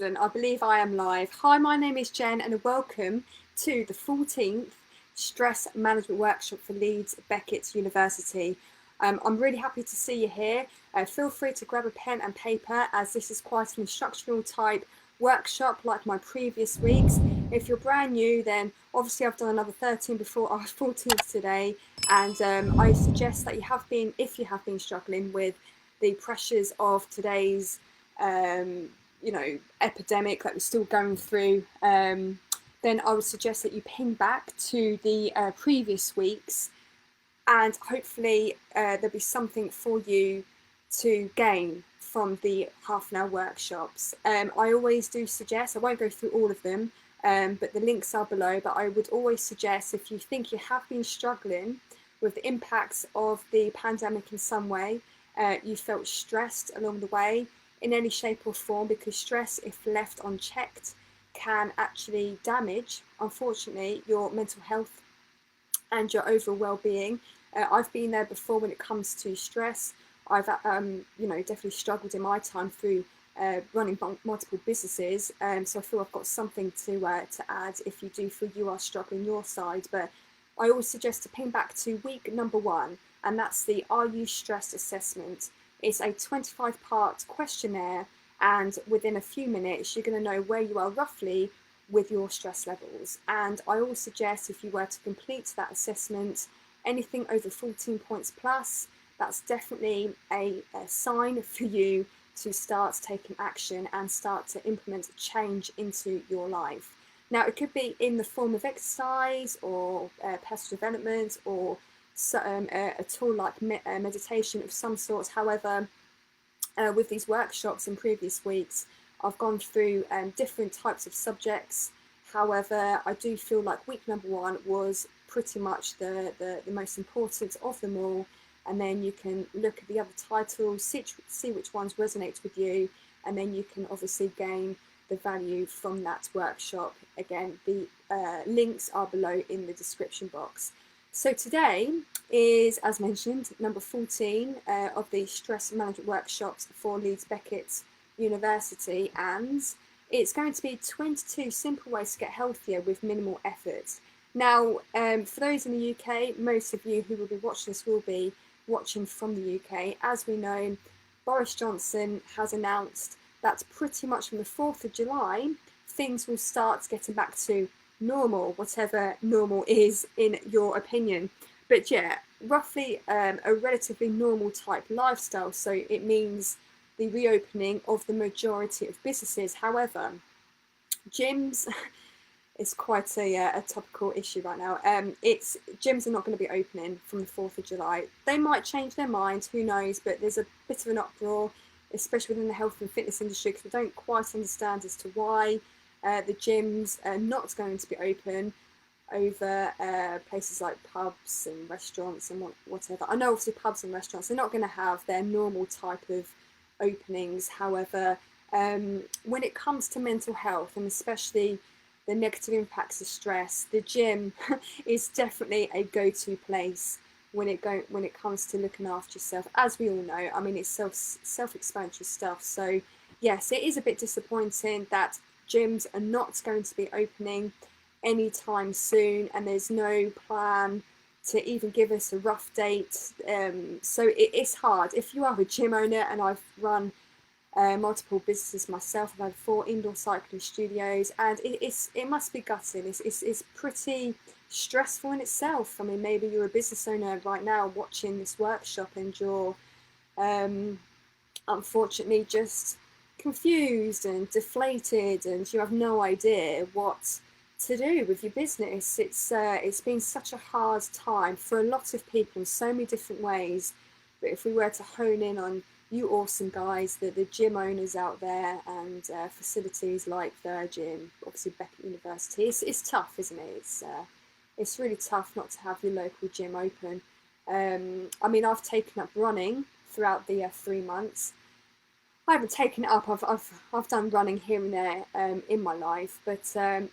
Excellent. I believe I am live. Hi, my name is Jen and welcome to the 14th Stress Management Workshop for Leeds Beckett University. I'm really happy to see you here. Feel free to grab a pen and paper as this is quite an instructional type workshop like my previous weeks. If you're brand new, then obviously I've done another 13 before our 14th today, and I suggest that if you have been struggling with the pressures of today's epidemic that we're still going through, then I would suggest that you ping back to the previous weeks, and hopefully there'll be something for you to gain from the half an hour workshops. I always do suggest, I won't go through all of them, but the links are below, but I would always suggest, if you think you have been struggling with the impacts of the pandemic in some way, you felt stressed along the way in any shape or form, because stress, if left unchecked, can actually damage, unfortunately, your mental health and your overall well-being. I've been there before when it comes to stress. I've definitely struggled in my time through running multiple businesses, so I feel I've got something to add if you do feel you are struggling your side. But I always suggest to ping back to week number 1, and that's the Are You Stressed assessment. It's a 25-part questionnaire, and within a few minutes you're going to know where you are roughly with your stress levels. And I always suggest, if you were to complete that assessment, anything over 14 points plus, that's definitely a sign for you to start taking action and start to implement change into your life. Now, it could be in the form of exercise or personal development, or a tool like meditation of some sort. However, with these workshops in previous weeks, I've gone through different types of subjects. However, I do feel like week number 1 was pretty much the most important of them all, and then you can look at the other titles, see which ones resonate with you, and then you can obviously gain the value from that workshop. Again, the links are below in the description box. So today is, as mentioned, number 14 of the stress management workshops for Leeds Beckett University, and it's going to be 22 simple ways to get healthier with minimal effort. Now, for those in the UK, most of you who will be watching this will be watching from the UK. As we know, Boris Johnson has announced that pretty much from the 4th of July, things will start getting back to normal, whatever normal is in your opinion. But yeah, roughly a relatively normal type lifestyle. So it means the reopening of the majority of businesses. However, gyms is quite a topical issue right now. Gyms are not going to be opening from the 4th of July. They might change their minds, who knows, but there's a bit of an uproar, especially within the health and fitness industry, because we don't quite understand as to why the gyms are not going to be open over places like pubs and restaurants and whatever. I know obviously pubs and restaurants, they're not going to have their normal type of openings. However, when it comes to mental health, and especially the negative impacts of stress, the gym is definitely a go-to place when it comes to looking after yourself. As we all know, I mean, it's self-explanatory stuff. So yes, it is a bit disappointing that gyms are not going to be opening anytime soon, and there's no plan to even give us a rough date. So it's hard. If you are a gym owner, and I've run multiple businesses myself, I've had 4 indoor cycling studios, and it must be gutting. It's pretty stressful in itself. I mean, maybe you're a business owner right now watching this workshop, and you're unfortunately just confused and deflated, and you have no idea what to do with your business. It's been such a hard time for a lot of people in so many different ways. But if we were to hone in on you awesome guys, the gym owners out there, and facilities like Virgin, obviously Beckett University, it's tough, isn't it? It's really tough not to have your local gym open. I mean, I've taken up running throughout the 3 months. I haven't taken it up. I've done running here and there in my life, but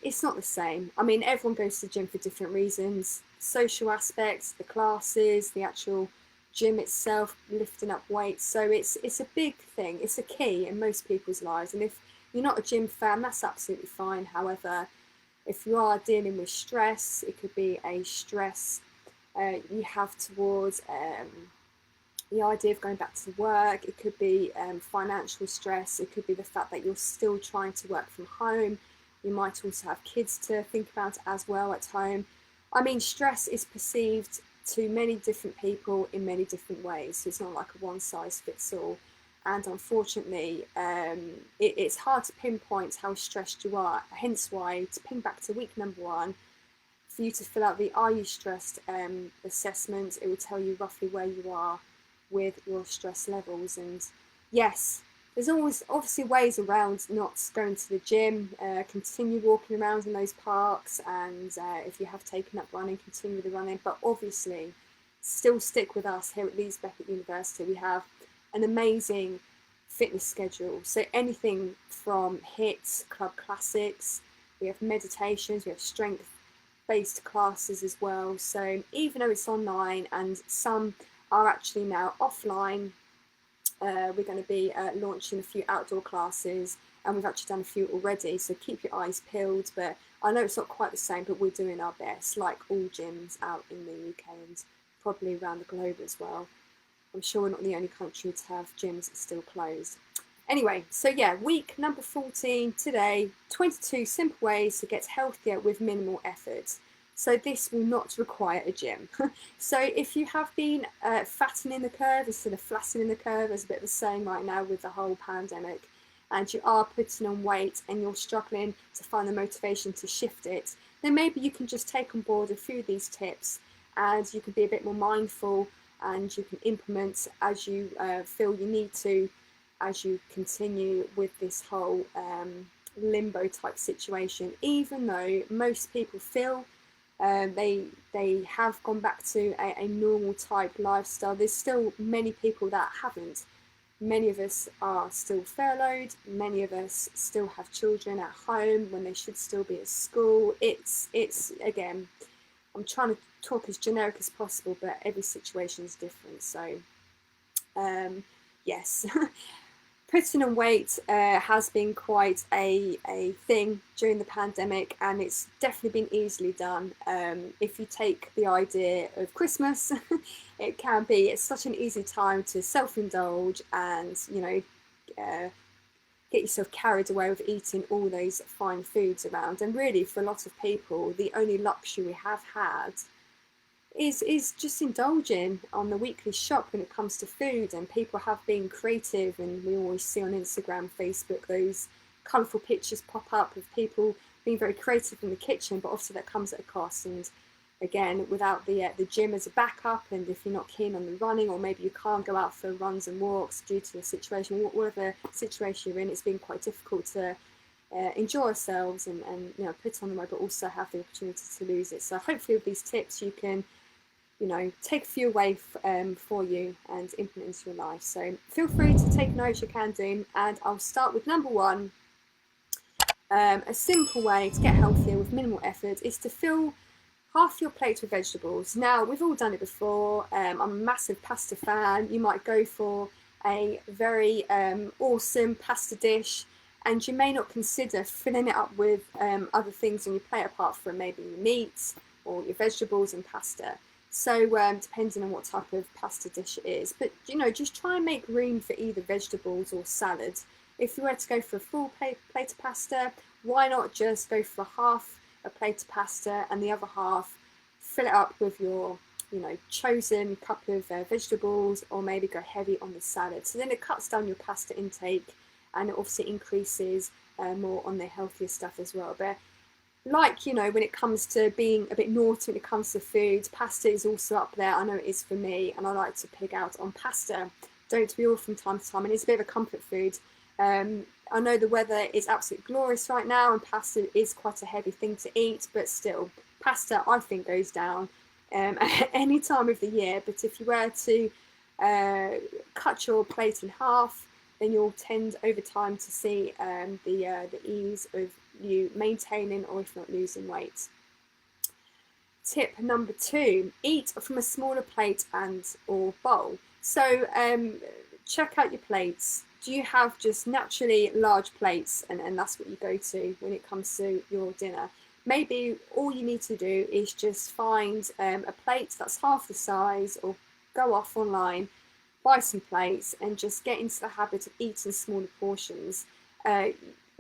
it's not the same. I mean, everyone goes to the gym for different reasons: social aspects, the classes, the actual gym itself, lifting up weights. So it's a big thing. It's a key in most people's lives. And if you're not a gym fan, that's absolutely fine. However, if you are dealing with stress, it could be a stress you have towards the idea of going back to work. It could be financial stress. It could be the fact that you're still trying to work from home. You might also have kids to think about as well at home. I mean, stress is perceived to many different people in many different ways. So it's not like a one size fits all. And unfortunately, it's hard to pinpoint how stressed you are. Hence why, to ping back to week number 1, for you to fill out the Are You Stressed assessment, it will tell you roughly where you are with your stress levels. And yes, there's always obviously ways around not going to the gym. Continue walking around in those parks, and if you have taken up running, continue the running. But obviously, still stick with us here at Leeds Beckett University. We have an amazing fitness schedule. So anything from HIIT, Club Classics, we have meditations, we have strength-based classes as well. So even though it's online and some are actually now offline, we're going to be launching a few outdoor classes, and we've actually done a few already, so keep your eyes peeled. But I know it's not quite the same, but we're doing our best, like all gyms out in the UK and probably around the globe as well. I'm sure we're not the only country to have gyms that are still closed. Anyway, so yeah, week number 14 today, 22 simple ways to get healthier with minimal effort. So this will not require a gym. So if you have been fattening the curve instead of flattening the curve, there's a bit of a saying right now with the whole pandemic, and you are putting on weight and you're struggling to find the motivation to shift it, then maybe you can just take on board a few of these tips, and you can be a bit more mindful, and you can implement as you feel you need to, as you continue with this whole limbo type situation. Even though most people feel they have gone back to a normal type lifestyle, there's still many people that haven't. Many of us are still furloughed. Many of us still have children at home when they should still be at school. It's again, I'm trying to talk as generic as possible, but every situation is different. So yes. Putting on weight has been quite a thing during the pandemic, and it's definitely been easily done. If you take the idea of Christmas, it's such an easy time to self-indulge and, you know, get yourself carried away with eating all those fine foods around. And really, for a lot of people, the only luxury we have had is just indulging on the weekly shop when it comes to food. And people have been creative, and we always see on Instagram, Facebook, those colourful pictures pop up of people being very creative in the kitchen, but obviously that comes at a cost. And again, without the gym as a backup, and if you're not keen on the running, or maybe you can't go out for runs and walks due to the situation, whatever situation you're in, it's been quite difficult to enjoy ourselves and you know, put on the weight, but also have the opportunity to lose it. So hopefully with these tips you can, you know, take a few away for you and implement into your life. So feel free to take notes, you can do. And I'll start with number 1. A simple way to get healthier with minimal effort is to fill half your plate with vegetables. Now, we've all done it before. I'm a massive pasta fan. You might go for a very awesome pasta dish, and you may not consider filling it up with other things on your plate apart from maybe your meats or your vegetables and pasta. So depending on what type of pasta dish it is, but you know, just try and make room for either vegetables or salad. If you were to go for a full plate of pasta, why not just go for half a plate of pasta and the other half fill it up with your, you know, chosen couple of vegetables, or maybe go heavy on the salad. So then it cuts down your pasta intake, and it obviously increases more on the healthier stuff as well. But like, you know, when it comes to being a bit naughty when it comes to food, pasta is also up there. I know it is for me, and I like to pig out on pasta. Don't we all from time to time? And it's a bit of a comfort food. I know the weather is absolutely glorious right now, and pasta is quite a heavy thing to eat, but still, pasta I think goes down at any time of the year. But if you were to cut your plate in half, then you'll tend over time to see the ease of you maintaining, or if not losing, weight. Tip number 2, eat from a smaller plate and or bowl. So check out your plates. do you have just naturally large plates and that's what you go to when it comes to your dinner? Maybe all you need to do is just find a plate that's half the size, or go off online, buy some plates, and just get into the habit of eating smaller portions.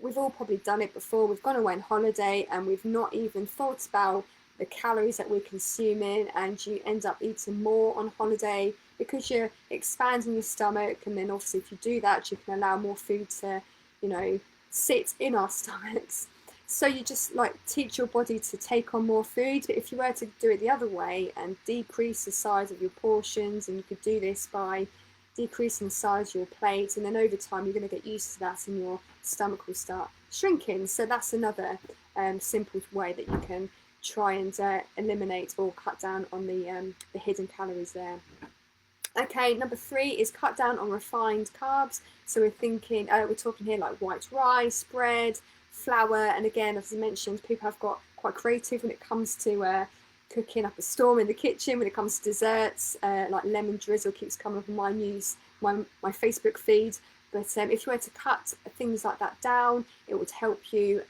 We've all probably done it before. We've gone away on holiday and we've not even thought about the calories that we're consuming, and you end up eating more on holiday because you're expanding your stomach. And then obviously if you do that, you can allow more food to, you know, sit in our stomachs. So you just like teach your body to take on more food. But if you were to do it the other way and decrease the size of your portions, and you could do this by decreasing the size of your plate, and then over time you're going to get used to that and your stomach will start shrinking. So that's another simple way that you can try and eliminate or cut down on the hidden calories there. Okay, number 3 is cut down on refined carbs. So we're talking here like white rice, bread, flour, and again, as I mentioned, people have got quite creative when it comes to cooking up a storm in the kitchen. When it comes to desserts, like lemon drizzle keeps coming up on my Facebook feed. But if you were to cut things like that down, it would help you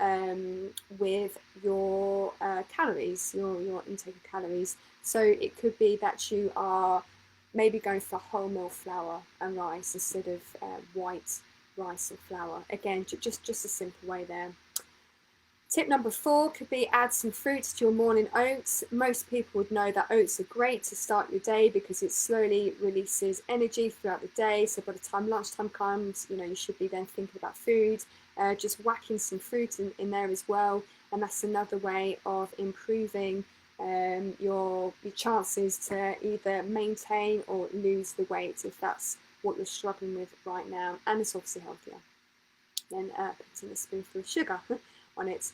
with your calories, your intake of calories. So it could be that you are maybe going for wholemeal flour and rice instead of white rice and flour. Again, just a simple way there. Tip number 4 could be add some fruits to your morning oats. Most people would know that oats are great to start your day because it slowly releases energy throughout the day. So by the time lunchtime comes, you know, you should be then thinking about food. Just whacking some fruit in there as well. And that's another way of improving your chances to either maintain or lose the weight if that's what you're struggling with right now. And it's obviously healthier than putting a spoonful of sugar on it.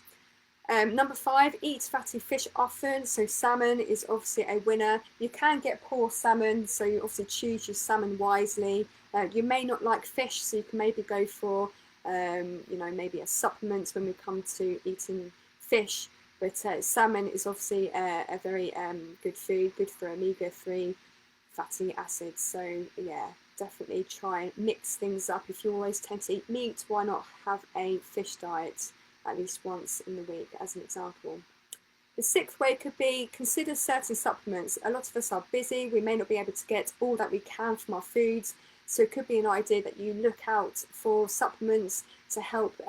Number 5, eat fatty fish often. So salmon is obviously a winner. You can get poor salmon, so you obviously choose your salmon wisely. You may not like fish, so you can maybe go for maybe a supplement when we come to eating fish. But salmon is obviously a very good food, good for omega-3 fatty acids. So yeah, definitely try and mix things up. If you always tend to eat meat, why not have a fish diet at least once in the week, as an example. The 6th way could be consider certain supplements. A lot of us are busy. We may not be able to get all that we can from our foods. So it could be an idea that you look out for supplements to help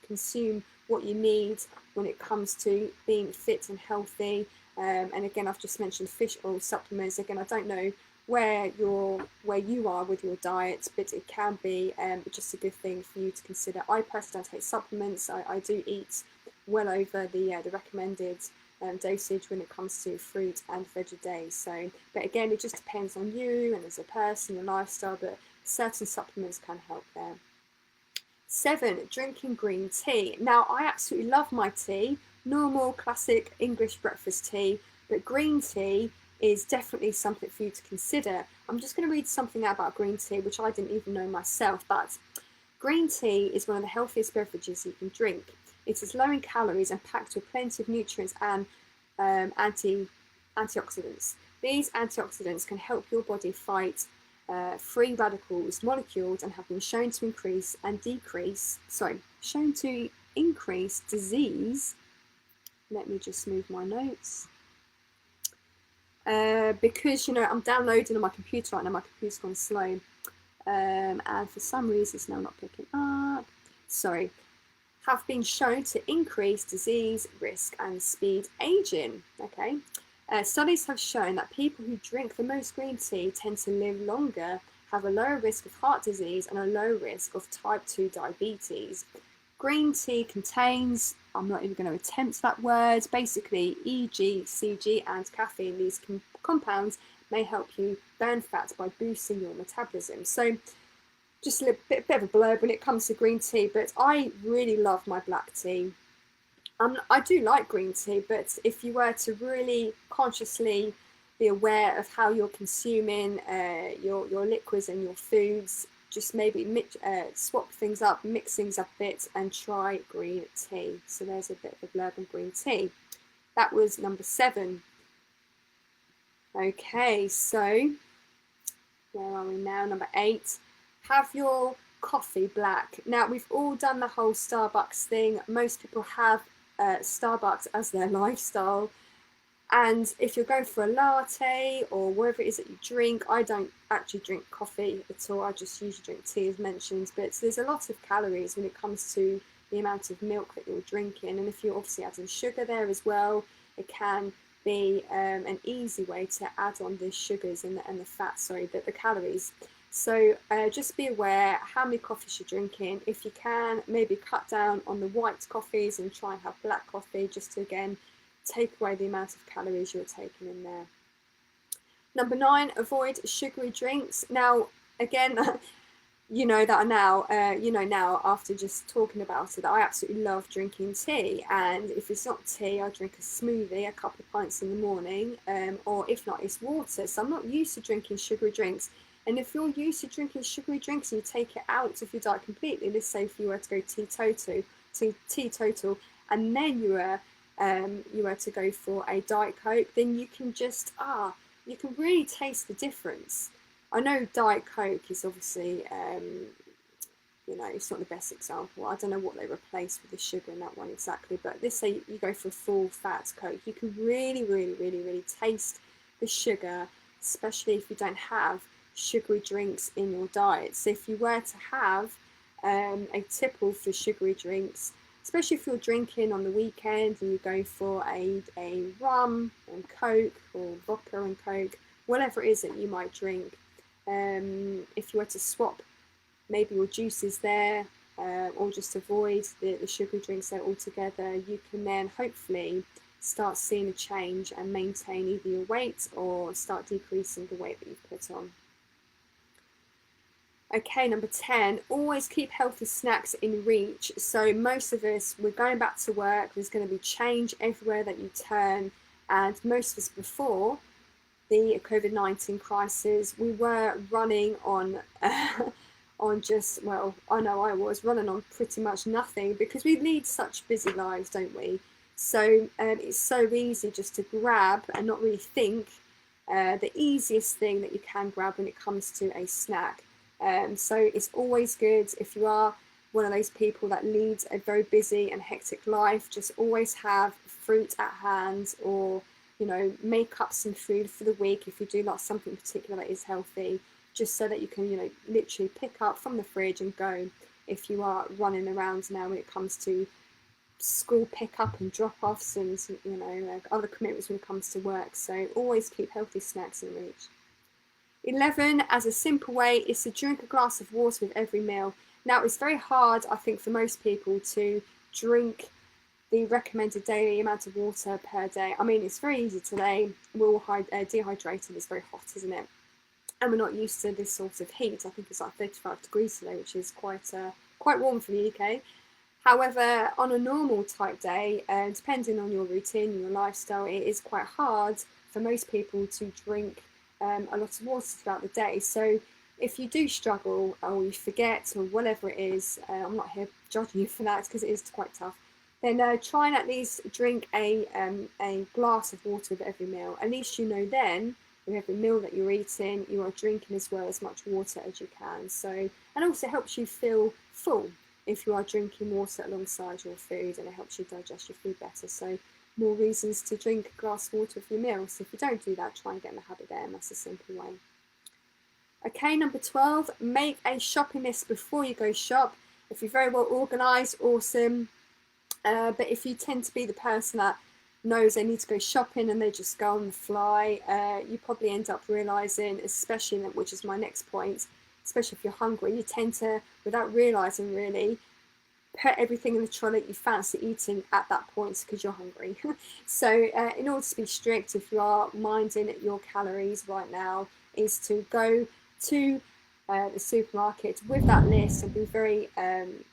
consume what you need when it comes to being fit and healthy. And again, I've just mentioned fish oil supplements. Again, I don't know where you are with your diet, but it can be just a good thing for you to consider. I personally don't take supplements. I do eat well over the recommended dosage when it comes to fruit and veg a day. So, but again, it just depends on you and as a person, your lifestyle, but certain supplements can help there. 7, drinking green tea. Now, I absolutely love my tea, normal classic English breakfast tea, but green tea is definitely something for you to consider. I'm just going to read something out about green tea, which I didn't even know myself, but green tea is one of the healthiest beverages you can drink. It is low in calories and packed with plenty of nutrients and antioxidants. These antioxidants can help your body fight free radicals molecules and have been shown to increase disease. Let me just move my notes. Because I'm downloading on my computer right now, my computer's gone slow, and for some reason it's now not picking up. Sorry. Have been shown to increase disease risk and speed aging. Okay. Studies have shown that people who drink the most green tea tend to live longer, have a lower risk of heart disease and a low risk of type 2 diabetes. Green tea contains, I'm not even going to attempt that word, basically EG, CG and caffeine. These compounds may help you burn fat by boosting your metabolism. So just a bit of a blurb when it comes to green tea, but I really love my black tea. I do like green tea, but if you were to really consciously be aware of how you're consuming your liquids and your foods, just maybe swap things up, mix things up a bit and try green tea. So there's a bit of a blurb on green tea. That was number 7. Okay, so where are we now? Number 8. Have your coffee black. Now, we've all done the whole Starbucks thing. Most people have Starbucks as their lifestyle. And if you're going for a latte or whatever it is that you drink, I don't actually drink coffee at all. I just usually drink tea, as mentioned. But there's a lot of calories when it comes to the amount of milk that you're drinking. And if you're obviously adding sugar there as well, it can be an easy way to add on the sugars and the fat, the calories. So just be aware how many coffees you're drinking. If you can, maybe cut down on the white coffees and try and have black coffee, just to, again, take away the amount of calories you're taking in there. Number 9, avoid sugary drinks. Now, again, you know that now, now after just talking about it, that I absolutely love drinking tea. And if it's not tea, I drink a smoothie, a couple of pints in the morning, or if not, it's water. So I'm not used to drinking sugary drinks. And if you're used to drinking sugary drinks and you take it out of your diet completely, let's say if you were to go teetotal, and then you were to go for a Diet Coke, then you can just, you can really taste the difference. I know Diet Coke is obviously, it's not the best example. I don't know what they replaced with the sugar in that one exactly, but let's say you go for a full fat Coke, you can really, really, really, really taste the sugar, especially if you don't have sugary drinks in your diet. So if you were to have a tipple for sugary drinks, especially if you're drinking on the weekend and you go for a rum and Coke or vodka and Coke, whatever it is that you might drink, if you were to swap maybe your juices there, or just avoid the sugary drinks there altogether, you can then hopefully start seeing a change and maintain either your weight or start decreasing the weight that you've put on. Okay, number 10, always keep healthy snacks in reach. So most of us, we're going back to work, there's going to be change everywhere that you turn, and most of us before the COVID-19 crisis, we were running on just, well, I know I was running on pretty much nothing, because we lead such busy lives, don't we? So it's so easy just to grab and not really think the easiest thing that you can grab when it comes to a snack. So it's always good, if you are one of those people that leads a very busy and hectic life, just always have fruit at hand, or make up some food for the week if you do like something particular that is healthy, just so that you can literally pick up from the fridge and go if you are running around now when it comes to school pickup and drop-offs and other commitments when it comes to work. So always keep healthy snacks in reach. 11, as a simple way, is to drink a glass of water with every meal. Now, it's very hard, I think, for most people to drink the recommended daily amount of water per day. I mean, it's very easy today. We're all dehydrated. It's very hot, isn't it? And we're not used to this sort of heat. I think it's like 35 degrees today, which is quite warm for the UK. However, on a normal type day, depending on your routine, your lifestyle, it is quite hard for most people to drink a lot of water throughout the day. So if you do struggle, or you forget, or whatever it is, I'm not here judging you for that, because it is quite tough, then try and at least drink a glass of water with every meal. At least then, with every meal that you're eating, you are drinking as much water as you can. So, and also helps you feel full if you are drinking water alongside your food, and it helps you digest your food better. So more reasons to drink a glass of water with your meals. So if you don't do that, try and get in the habit there, and that's a simple way. Okay, number 12, make a shopping list before you go shop. If you're very well organised, awesome. But if you tend to be the person that knows they need to go shopping and they just go on the fly, you probably end up realising, especially, which is my next point, especially if you're hungry, you tend to, without realising really, put everything in the trolley you fancy eating at that point because you're hungry. So in order to be strict, if you are minding your calories right now, is to go to the supermarket with that list and be very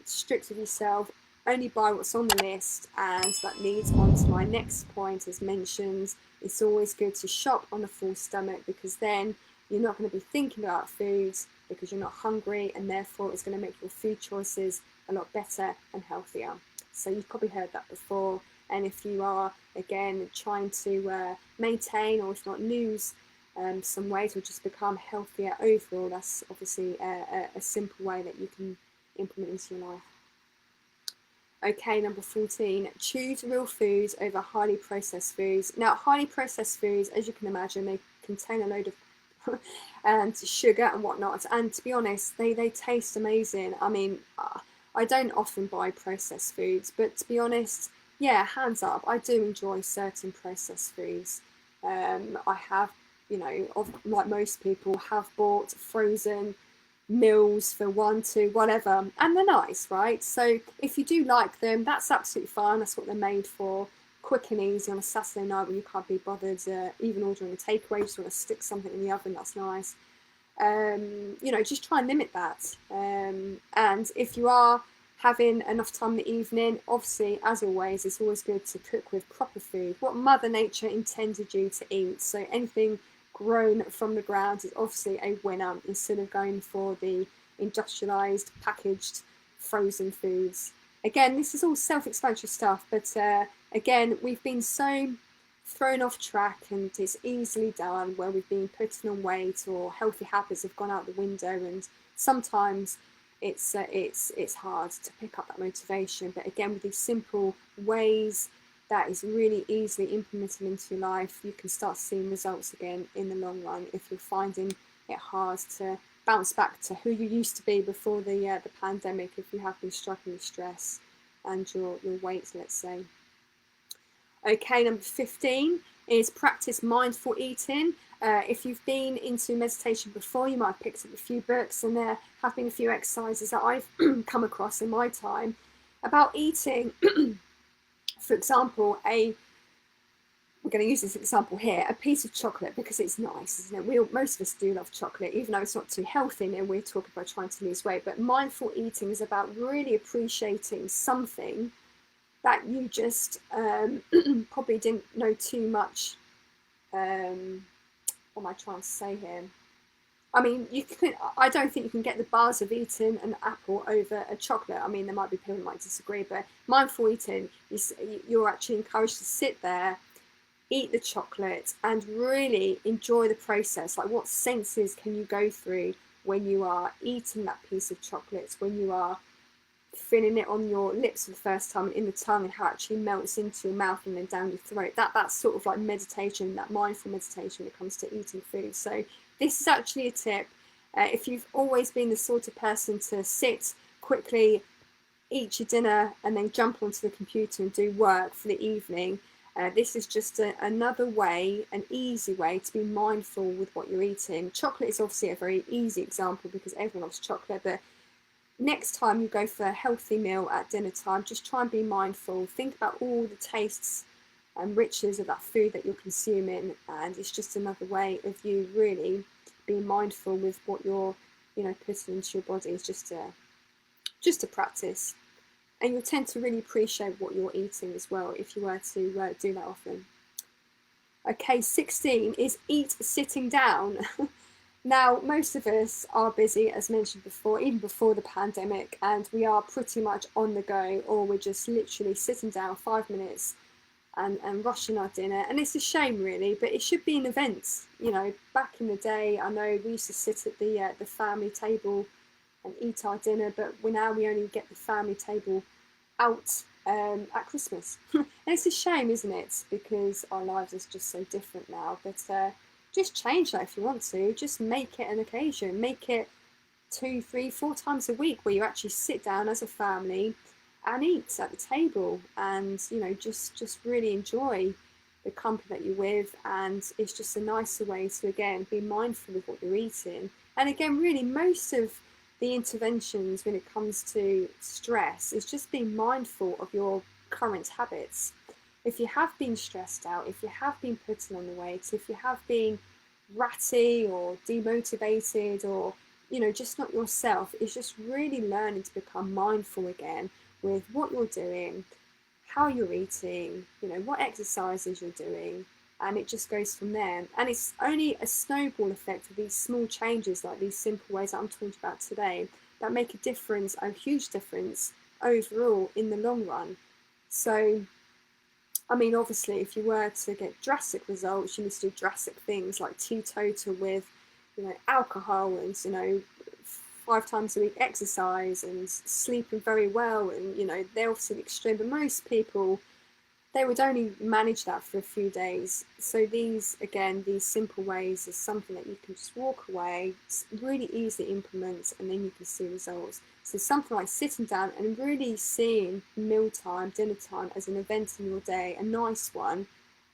strict with yourself. Only buy what's on the list. And that leads on to my next point. As mentioned, it's always good to shop on a full stomach, because then you're not going to be thinking about foods because you're not hungry, and therefore it's going to make your food choices a lot better and healthier. So you've probably heard that before. And if you are, again, trying to maintain, or if not lose some weight or just become healthier overall, that's obviously a simple way that you can implement into your life. Okay, number 14, choose real foods over highly processed foods. Now, highly processed foods, as you can imagine, they contain a load of and sugar and whatnot. And to be honest, they taste amazing. I mean, I don't often buy processed foods, but to be honest, yeah, hands up, I do enjoy certain processed foods. I have, like most people, have bought frozen meals for 1, 2, whatever, and they're nice, right? So if you do like them, that's absolutely fine. That's what they're made for. Quick and easy on a Saturday night when you can't be bothered even ordering a takeaway. You just want to stick something in the oven, that's nice. Just try and limit that. And if you are having enough time in the evening, obviously, as always, it's always good to cook with proper food, what Mother Nature intended you to eat. So anything grown from the ground is obviously a winner, instead of going for the industrialized, packaged, frozen foods. Again, this is all self-explanatory stuff, but again, we've been so thrown off track, and it's easily done where we've been putting on weight or healthy habits have gone out the window, and sometimes it's hard to pick up that motivation. But again, with these simple ways that is really easily implemented into your life, you can start seeing results again in the long run if you're finding it hard to bounce back to who you used to be before the pandemic, if you have been struggling with stress and your weight, let's say. Okay, number 15 is practice mindful eating. If you've been into meditation before, you might have picked up a few books, and there have been a few exercises that I've come across in my time about eating. For example, we're going to use this example here, a piece of chocolate, because it's nice, isn't it? Most of us do love chocolate, even though it's not too healthy, and we're talking about trying to lose weight. But mindful eating is about really appreciating something that you just probably didn't know too much. What am I trying to say here? I mean, I don't think you can get the buzz of eating an apple over a chocolate. I mean, there might be people who might disagree, but mindful eating, you're actually encouraged to sit there, eat the chocolate, and really enjoy the process. Like, what senses can you go through when you are eating that piece of chocolate, when you are feeling it on your lips for the first time, and in the tongue, and how it actually melts into your mouth and then down your throat. That's sort of like meditation, that mindful meditation when it comes to eating food. So this is actually a tip. If you've always been the sort of person to sit, quickly eat your dinner, and then jump onto the computer and do work for the evening, this is just another way, an easy way to be mindful with what you're eating. Chocolate is obviously a very easy example because everyone loves chocolate, but next time you go for a healthy meal at dinner time, just try and be mindful. Think about all the tastes and riches of that food that you're consuming, and it's just another way of you really being mindful with what you're putting into your body. It's just a practice, and you'll tend to really appreciate what you're eating as well if you were to do that often. Okay, 16 is eat sitting down. Now, most of us are busy, as mentioned before, even before the pandemic, and we are pretty much on the go, or we're just literally sitting down 5 minutes and rushing our dinner. And it's a shame, really, but it should be an event. Back in the day, I know we used to sit at the family table and eat our dinner, but now we only get the family table out at Christmas. And it's a shame, isn't it? Because our lives are just so different now. But just change that if you want to. Just make it an occasion. Make it 2, 3, 4 times a week where you actually sit down as a family and eat at the table, and just really enjoy the company that you're with. And it's just a nicer way to, again, be mindful of what you're eating. And again, really, most of the interventions when it comes to stress is just being mindful of your current habits. If you have been stressed out, if you have been putting on the weight, if you have been ratty or demotivated, or just not yourself, it's just really learning to become mindful again with what you're doing, how you're eating, what exercises you're doing, and it just goes from there. And it's only a snowball effect of these small changes, like these simple ways that I'm talking about today, that make a difference, a huge difference overall in the long run. So I mean, obviously, if you were to get drastic results, you need to do drastic things like teetotal with, alcohol and, 5 times a week exercise and sleeping very well. And, they're obviously extreme, but most people, they would only manage that for a few days. So these simple ways is something that you can just walk away, really easily implement, and then you can see results. So something like sitting down and really seeing mealtime, dinner time as an event in your day, a nice one,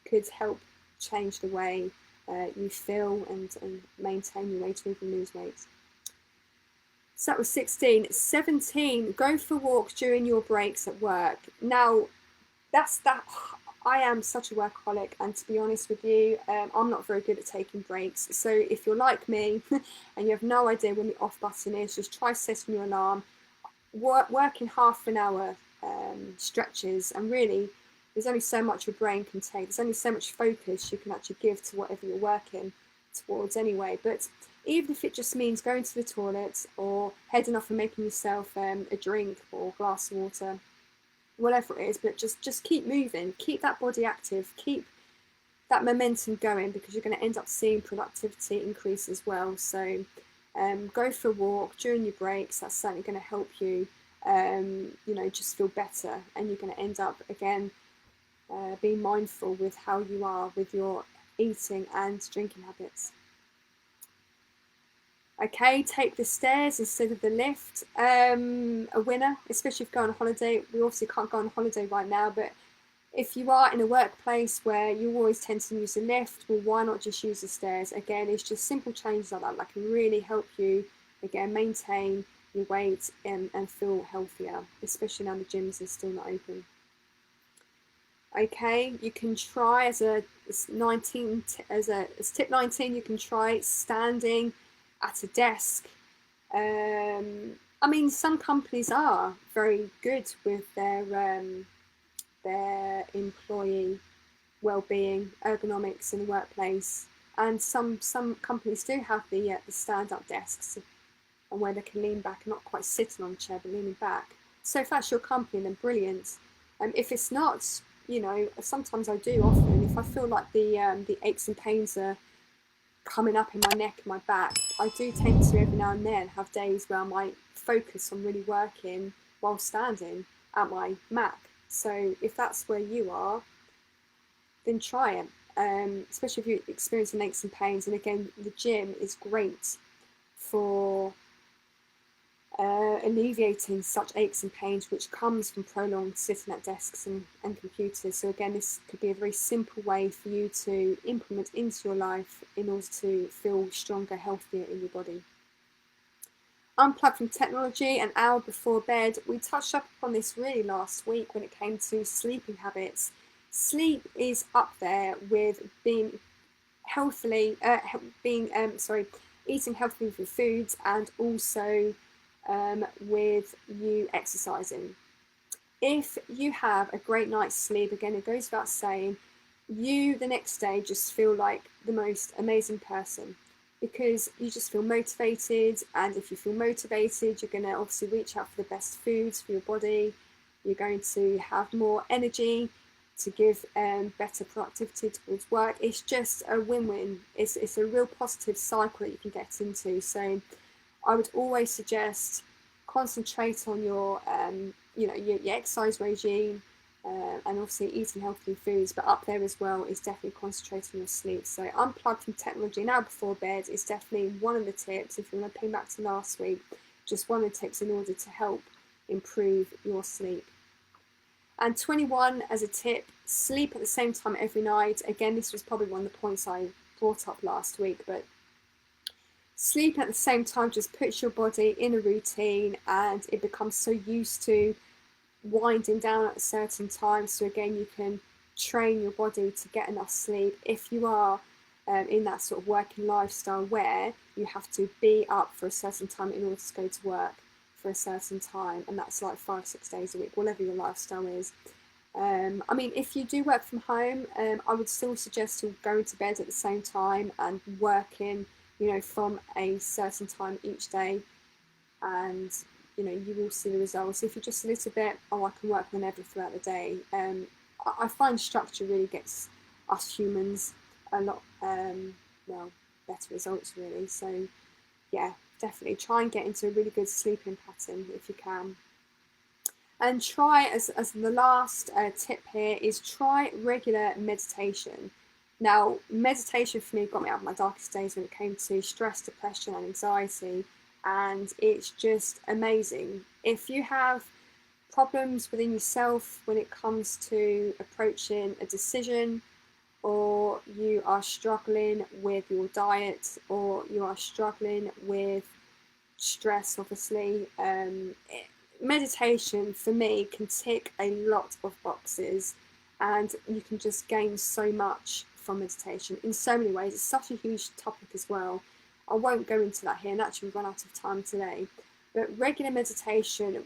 could help change the way you feel and maintain your weight or even lose weight. So that was 16. 17, go for walks during your breaks at work. Now, I am such a workaholic, and to be honest with you, I'm not very good at taking breaks. So if you're like me and you have no idea when the off button is, just try setting your alarm, working half an hour stretches, and really there's only so much your brain can take. There's only so much focus you can actually give to whatever you're working towards anyway. But even if it just means going to the toilet or heading off and making yourself a drink or a glass of water, whatever it is, but just keep moving, keep that body active, keep that momentum going, because you're going to end up seeing productivity increase as well. So go for a walk during your breaks. That's certainly going to help you just feel better, and you're going to end up again being mindful with how you are with your eating and drinking habits. Okay, take the stairs instead of the lift. A winner, especially if you go on holiday. We obviously can't go on holiday right now, but if you are in a workplace where you always tend to use the lift, well, why not just use the stairs? Again, it's just simple changes like that can really help you, again, maintain your weight and feel healthier, especially now the gyms are still not open. Okay, you can try as tip 19, you can try standing at a desk. I mean, some companies are very good with their employee well-being, ergonomics in the workplace, and some companies do have the stand-up desks, and where they can lean back and not quite sitting on a chair but leaning back. So if that's your company, then brilliant. If it's not, sometimes I do often, if I feel like the aches and pains are coming up in my neck and my back, I do tend to every now and then have days where I might focus on really working while standing at my Mac. So if that's where you are, then try it, especially if you're experiencing aches and pains. And again, the gym is great for alleviating such aches and pains which comes from prolonged sitting at desks and computers. So again, this could be a very simple way for you to implement into your life in order to feel stronger, healthier in your body. Unplug from technology an hour before bed. We touched up on this really last week when it came to sleeping habits. Sleep is up there with being eating healthily for foods, and also with you exercising. If you have a great night's sleep, again, it goes without saying, you the next day just feel like the most amazing person, because you just feel motivated. And if you feel motivated, you're going to obviously reach out for the best foods for your body. You're going to have more energy to give better productivity towards work. It's just a win-win. It's a real positive cycle that you can get into. So I would always suggest concentrate on your your exercise regime, and obviously eating healthy foods, but up there as well is definitely concentrating on your sleep. So unplug from technology an hour before bed is definitely one of the tips. If you want to ping back to last week, just one of the tips in order to help improve your sleep. And 21, as a tip, sleep at the same time every night. Again, this was probably one of the points I brought up last week, but sleep at the same time just puts your body in a routine, and it becomes so used to winding down at a certain time. So again, you can train your body to get enough sleep. If you are in that sort of working lifestyle where you have to be up for a certain time in order to go to work for a certain time, and that's like 5-6 days a week, whatever your lifestyle is. I mean, if you do work from home, I would still suggest to going to bed at the same time and working, from a certain time each day, and you will see the results. If you're just a little bit, I can work whenever throughout the day, I find structure really gets us humans a lot, better results really. So yeah, definitely try and get into a really good sleeping pattern if you can. And try, as the last tip here, is try regular meditation. Now, meditation for me got me out of my darkest days when it came to stress, depression, and anxiety, and it's just amazing. If you have problems within yourself when it comes to approaching a decision, or you are struggling with your diet, or you are struggling with stress, obviously, meditation for me can tick a lot of boxes, and you can just gain so much from meditation in so many ways. It's such a huge topic as well. I won't go into that here, and actually we've run out of time today. But regular meditation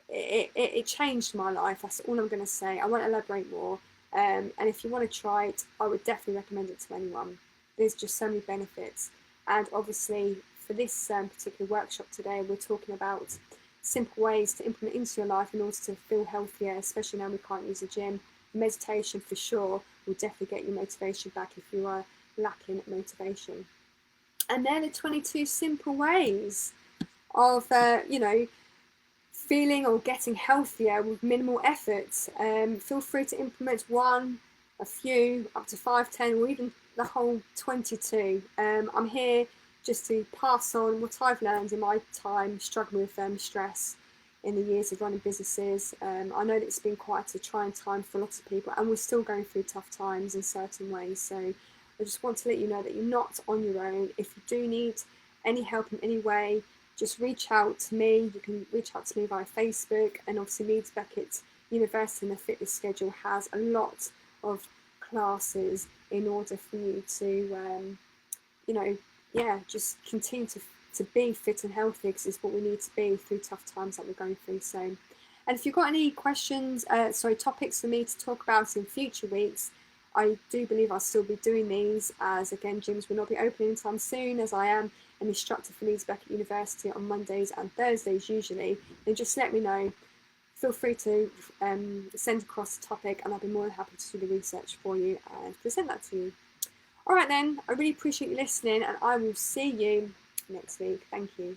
it changed my life. That's all I'm going to say. I won't elaborate more. And if you want to try it, I would definitely recommend it to anyone. There's just so many benefits. And obviously, for this particular workshop today, we're talking about simple ways to implement into your life in order to feel healthier, especially now we can't use a gym. Meditation for sure will definitely get your motivation back if you are lacking motivation. And they're the 22 simple ways of, feeling or getting healthier with minimal effort. Feel free to implement one, a few, up to 5, 10, or even the whole 22. I'm here just to pass on what I've learned in my time struggling with stress in the years of running businesses. I know that it's been quite a trying time for lots of people, and we're still going through tough times in certain ways. So I just want to let you know that you're not on your own. If you do need any help in any way, just reach out to me. You can reach out to me via Facebook, and obviously Beckett University and the fitness schedule has a lot of classes in order for you to, just continue to be fit and healthy, because it's what we need to be through tough times that we're going through. So, and if you've got any questions, topics for me to talk about in future weeks, I do believe I'll still be doing these, as again, gyms will not be opening anytime soon, as I am an instructor for Beckett University on Mondays and Thursdays usually. Then just let me know. Feel free to send across the topic, and I'll be more than happy to do the research for you and present that to you. All right then, I really appreciate you listening, and I will see you next week. Thank you.